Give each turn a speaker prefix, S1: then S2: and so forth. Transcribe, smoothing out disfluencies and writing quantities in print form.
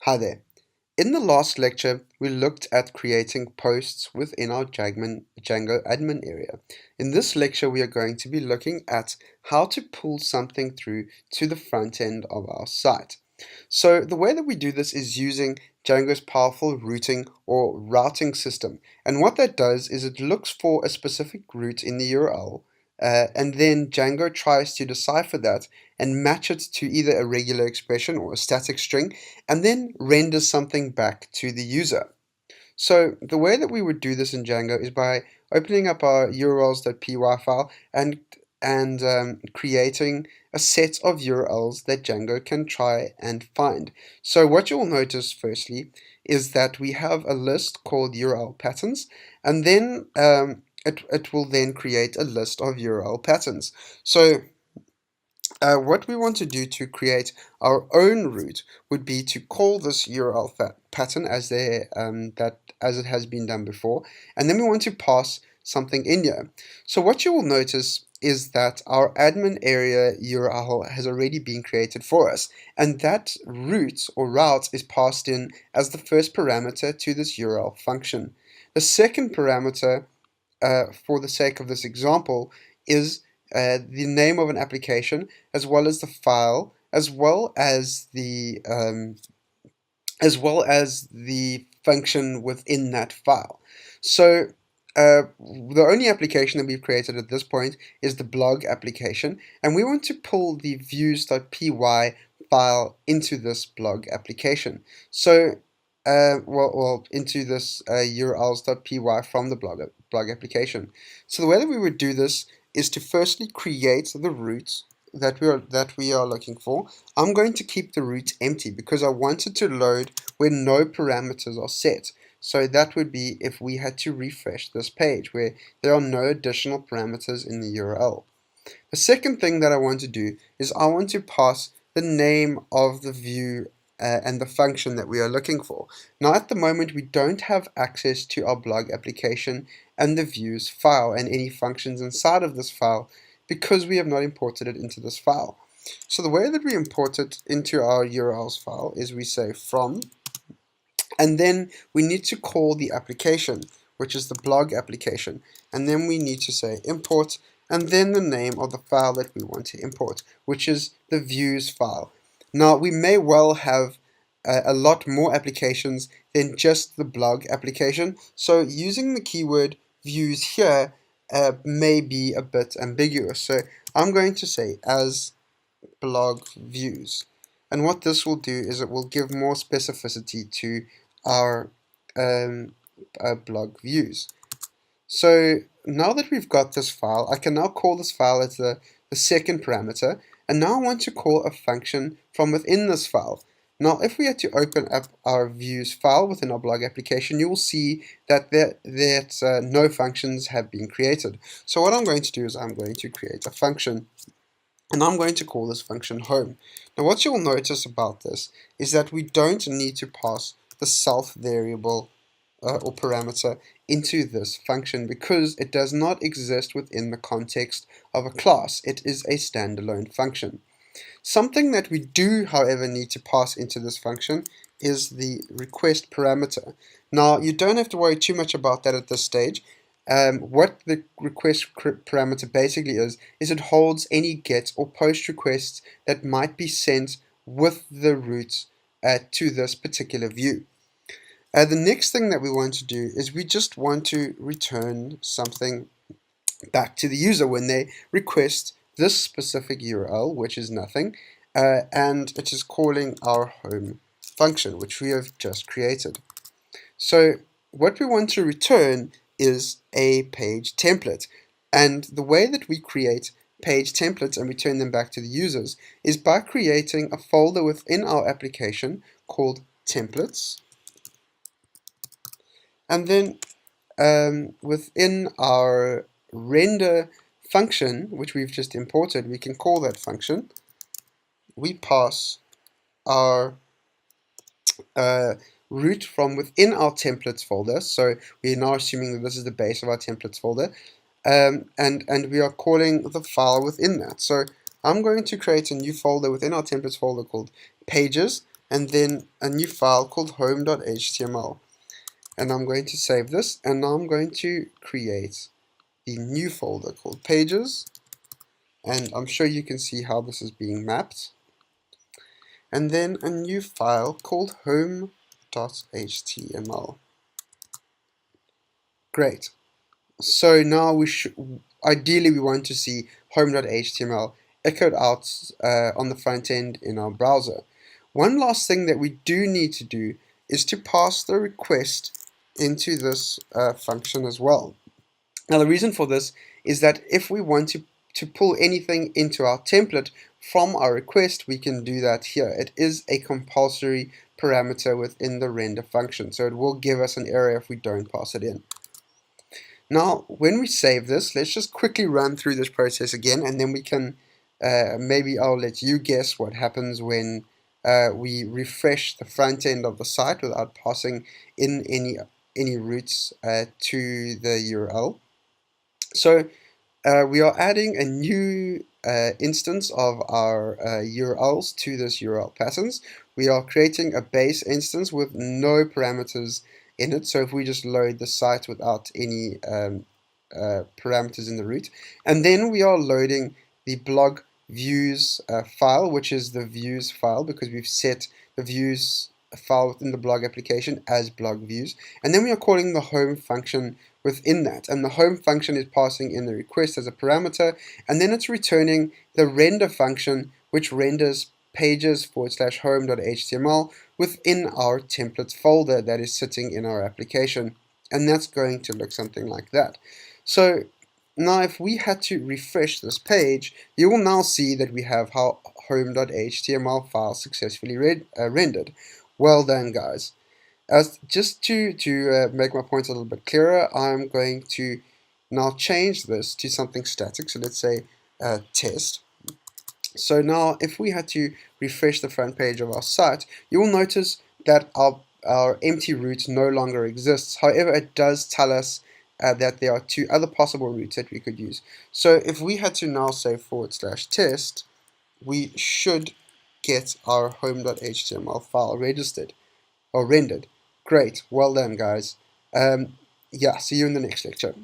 S1: Hi there. In the last lecture, we looked at creating posts within our Django admin area. In this lecture, we are going to be looking at how to pull something through to the front end of our site. So the way that we do this is using Django's powerful routing or routing system. And what that does is it looks for a specific route in the URL, and then Django tries to decipher that and match it to either a regular expression or a static string, and then renders something back to the user. So the way that we would do this in Django is by opening up our urls.py file and creating a set of URLs that Django can try and find. So what you'll notice firstly is that we have a list called URL patterns, and then it will then create a list of URL patterns. So what we want to do to create our own route would be to call this URL pattern as it has been done before, and then we want to pass something in here. So what you will notice is that our admin area URL has already been created for us, and that route or route is passed in as the first parameter to this URL function. The second parameter, for the sake of this example, is the name of an application, as well as the file, as well as the function within that file. So the only application that we've created at this point is the blog application, and we want to pull the views.py file into this blog application. So into this urls.py from the blog application. So the way that we would do this is to firstly create the route that we are looking for. I'm going to keep the route empty because I want it to load when no parameters are set. So that would be if we had to refresh this page where there are no additional parameters in the URL. The second thing that I want to do is I want to pass the name of the view and the function that we are looking for. Now at the moment we don't have access to our blog application and the views file and any functions inside of this file because we have not imported it into this file. So the way that we import it into our URLs file is we say from, and then we need to call the application, which is the blog application, and then we need to say import and then the name of the file that we want to import, which is the views file. Now we may well have a lot more applications than just the blog application, so using the keyword views here may be a bit ambiguous. So I'm going to say as blog views, and what this will do is it will give more specificity to our blog views. So now that we've got this file, I can now call this file as the second parameter, and now I want to call a function from within this file. Now if we had to open up our views file within our blog application, you will see that no functions have been created. So what I'm going to do is I'm going to create a function, and I'm going to call this function home. Now what you'll notice about this is that we don't need to pass the self variable or parameter into this function because it does not exist within the context of a class. It is a standalone function. Something that we do, however, need to pass into this function is the request parameter. Now, you don't have to worry too much about that at this stage. What the request parameter basically is it holds any GET or POST requests that might be sent with the route to this particular view. The next thing that we want to do is we just want to return something back to the user when they request this specific URL, which is nothing, and it is calling our home function, which we have just created. So what we want to return is a page template, and the way that we create page templates and return them back to the users is by creating a folder within our application called templates, and then within our render function, which we've just imported, we can call that function. We pass our root from within our templates folder. So we're now assuming that this is the base of our templates folder, and we are calling the file within that. So I'm going to create a new folder within our templates folder called pages, and then a new file called home.html. And I'm going to save this, and now I'm going to create the new folder called pages, and I'm sure you can see how this is being mapped. And then a new file called home.html. Great. So now ideally we want to see home.html echoed out on the front end in our browser. One last thing that we do need to do is to pass the request into this function as well. Now the reason for this is that if we want to pull anything into our template from our request, we can do that here. It is a compulsory parameter within the render function, so it will give us an error if we don't pass it in. Now, when we save this, let's just quickly run through this process again, and then we can, maybe I'll let you guess what happens when we refresh the front end of the site without passing in any routes to the URL. So we are adding a new instance of our URLs to this URL patterns. We are creating a base instance with no parameters in it. So if we just load the site without any parameters in the root, and then we are loading the blog views file, which is the views file because we've set the views file within the blog application as blog views, and then we are calling the home function within that, and the home function is passing in the request as a parameter, and then it's returning the render function, which renders pages/home.html within our templates folder that is sitting in our application, and that's going to look something like that. So now if we had to refresh this page, you will now see that we have our home.html file successfully rendered. Well done, guys. Just to make my point a little bit clearer, I'm going to now change this to something static. So let's say test. So now if we had to refresh the front page of our site, you will notice that our empty route no longer exists. However, it does tell us that there are two other possible routes that we could use. So if we had to now say /test, we should get our home.html file registered or rendered. Great, well done, guys. Yeah, see you in the next lecture.